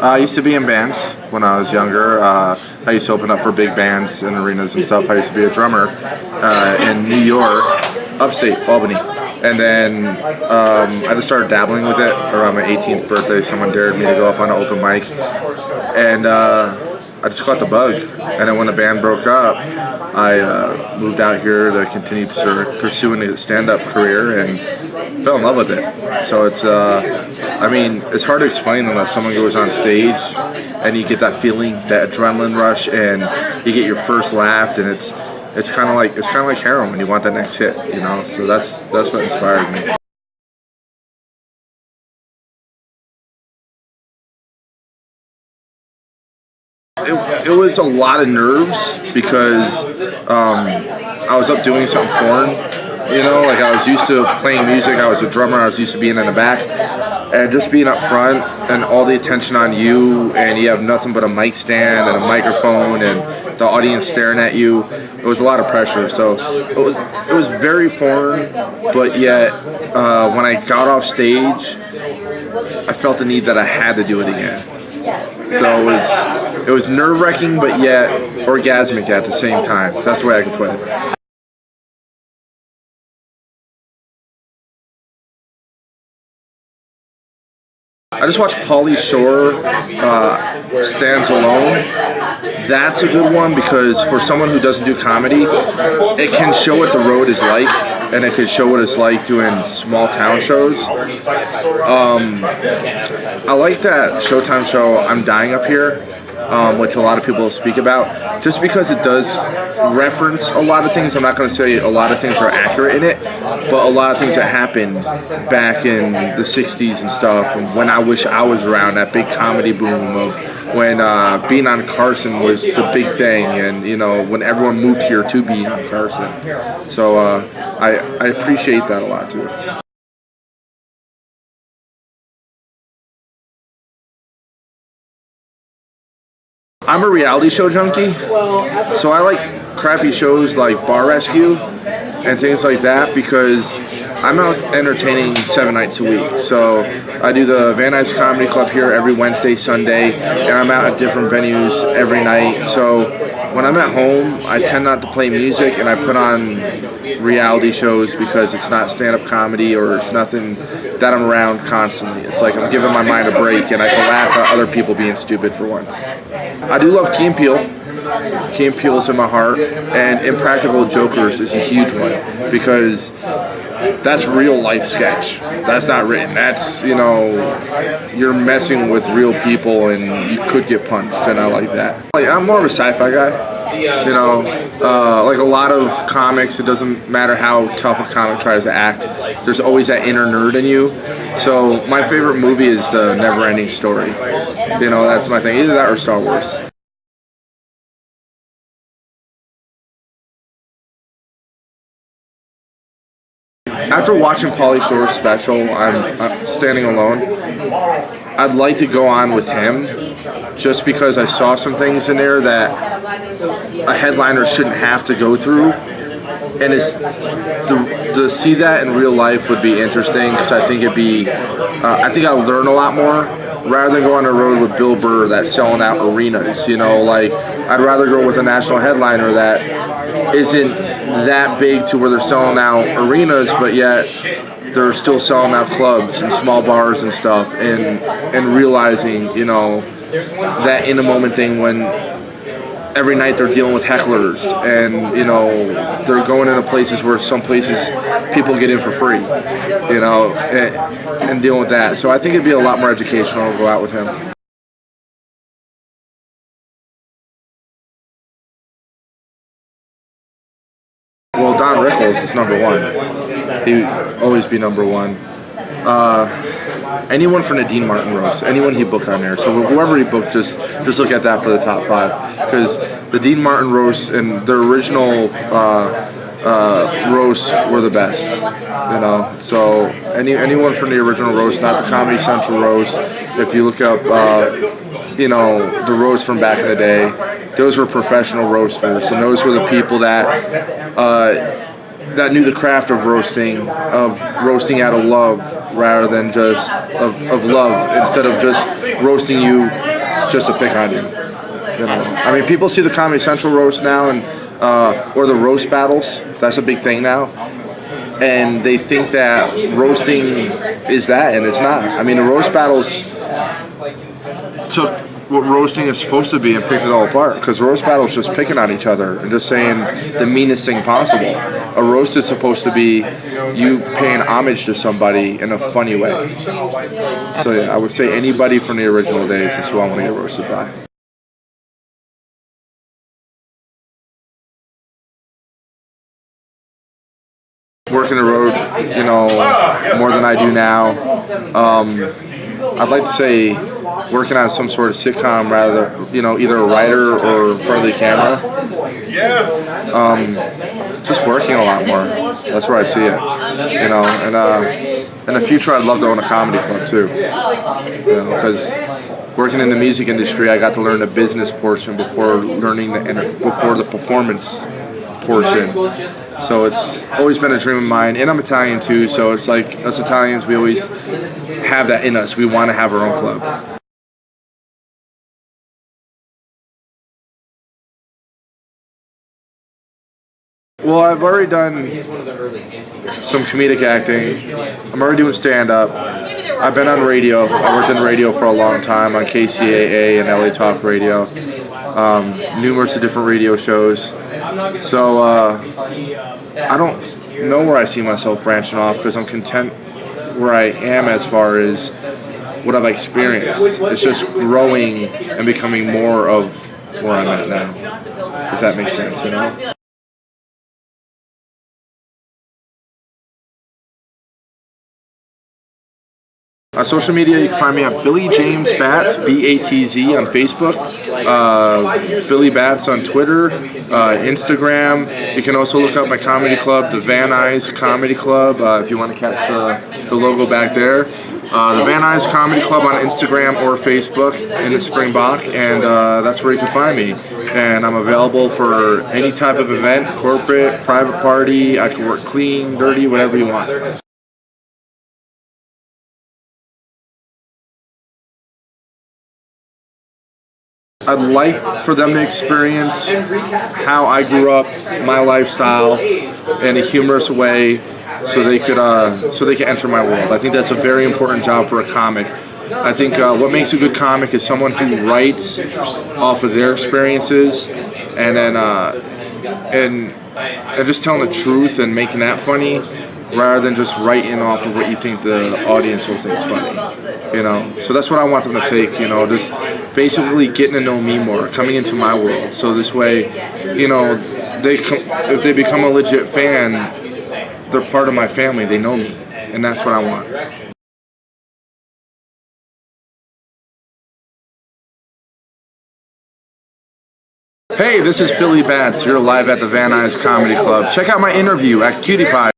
I used to be in bands when I was younger. I used to open up for big bands in arenas and stuff. I used to be a drummer in New York, upstate Albany. And then I just started dabbling with it around my 18th birthday. Someone dared me to go up on an open mic. And I just caught the bug. And then when the band broke up, I moved out here to continue pursuing a stand-up career and fell in love with it. So it's, I mean, it's hard to explain unless someone goes on stage and you get that feeling, that adrenaline rush, and you get your first laugh, and it's kind of like heroin when you want that next hit, you know. So that's what inspired me. It was a lot of nerves because I was up doing something foreign, you know, like I was used to playing music, I was a drummer, I was used to being in the back, and just being up front and all the attention on you, and you have nothing but a mic stand and a microphone and the audience staring at you. It was a lot of pressure, so it was very foreign, but yet when I got off stage, I felt the need that I had to do it again. So it was nerve-wracking, but yet orgasmic at the same time. That's the way I could put it. I just watched Pauly Shore, Stands Alone. That's a good one because for someone who doesn't do comedy, it can show what the road is like, and it can show what it's like doing small town shows. I like that Showtime show, I'm Dying Up Here, which a lot of people speak about, just because it does reference a lot of things. I'm not going to say a lot of things are accurate in it, but a lot of things that happened back in the 60s and stuff, and when I wish I was around, that big comedy boom of when being on Carson was the big thing, and you know, when everyone moved here to be on Carson. So I appreciate that a lot too. I'm a reality show junkie, so I like crappy shows like Bar Rescue and things like that because I'm out entertaining 7 nights a week. So I do the Van Nuys Comedy Club here every Wednesday, Sunday, and I'm out at different venues every night. So when I'm at home, I tend not to play music, and I put on reality shows because it's not stand-up comedy, or it's nothing that I'm around constantly. It's like I'm giving my mind a break, and I can laugh at other people being stupid for once. I do love Key and Peele. Key and Peele's in my heart, and Impractical Jokers is a huge one because that's real life sketch. That's not written. That's, you know, you're messing with real people and you could get punched, and I like that. Like, I'm more of a sci-fi guy. You know, like a lot of comics, it doesn't matter how tough a comic tries to act, there's always that inner nerd in you. So my favorite movie is The Never-Ending Story. You know, that's my thing. Either that or Star Wars. After watching Pauly Shore's special, I'm Standing Alone, I'd like to go on with him just because I saw some things in there that a headliner shouldn't have to go through. And to see that in real life would be interesting because I think I think I'll learn a lot more rather than go on a road with Bill Burr that's selling out arenas. You know, like I'd rather go with a national headliner that isn't that big to where they're selling out arenas, but yet they're still selling out clubs and small bars and stuff, and realizing, you know, that in the moment thing when every night they're dealing with hecklers, and you know, they're going into places where some places people get in for free, you know, and dealing with that. So I think it'd be a lot more educational to go out with him. Well, Don Rickles is number one. He'd always be number one. Anyone from the Dean Martin roast, anyone he booked on there. So whoever he booked, just look at that for the top 5, because the Dean Martin roast and the original roasts were the best. You know, so anyone from the original roast, not the Comedy Central roast. If you look up, you know, the roasts from back in the day, those were professional roasters, and those were the people that that knew the craft of roasting out of love rather than just of love, instead of just roasting you just to pick on you. You know, I mean, people see the Comedy Central roast now, and or the roast battles. That's a big thing now, and they think that roasting is that, and it's not. I mean, the roast battles took what roasting is supposed to be and picked it all apart, because roast battles just picking on each other and just saying the meanest thing possible. A roast is supposed to be you paying homage to somebody in a funny way. So yeah, I would say anybody from the original days is who I want to get roasted by. Working the road, you know, more than I do now. I'd like to say working on some sort of sitcom, rather, you know, either a writer or in front of the camera. Just working a lot more. That's where I see it. You know, and in the future, I'd love to own a comedy club too. You know, because working in the music industry, I got to learn the business portion before learning before the performance portion. So it's always been a dream of mine, and I'm Italian too, so it's like us Italians, we always have that in us. We want to have our own club. Well, I've already done some comedic acting. I'm already doing stand-up. I've been on radio. I worked in radio for a long time on KCAA and LA Talk Radio. Numerous of different radio shows. So I don't know where I see myself branching off, because I'm content where I am as far as what I've experienced. It's just growing and becoming more of where I'm at now, if that makes sense, you know? On social media, you can find me at Billy James Batz, B-A-T-Z, on Facebook, Billy Batz on Twitter, Instagram. You can also look up my comedy club, the Van Nuys Comedy Club, if you want to catch the logo back there. The Van Nuys Comedy Club on Instagram or Facebook in the Springbok, and that's where you can find me. And I'm available for any type of event, corporate, private party. I can work clean, dirty, whatever you want. I'd like for them to experience how I grew up, my lifestyle, in a humorous way, so they can enter my world. I think that's a very important job for a comic. I think what makes a good comic is someone who writes off of their experiences, and then and just telling the truth and making that funny, rather than just writing off of what you think the audience will think is funny, you know. So that's what I want them to take, you know, just basically getting to know me more, coming into my world. So this way, you know, if they become a legit fan, they're part of my family, they know me, and that's what I want. Hey, this is Billy Batz. You're live at the Van Nuys Comedy Club. Check out my interview at Cutie Pie.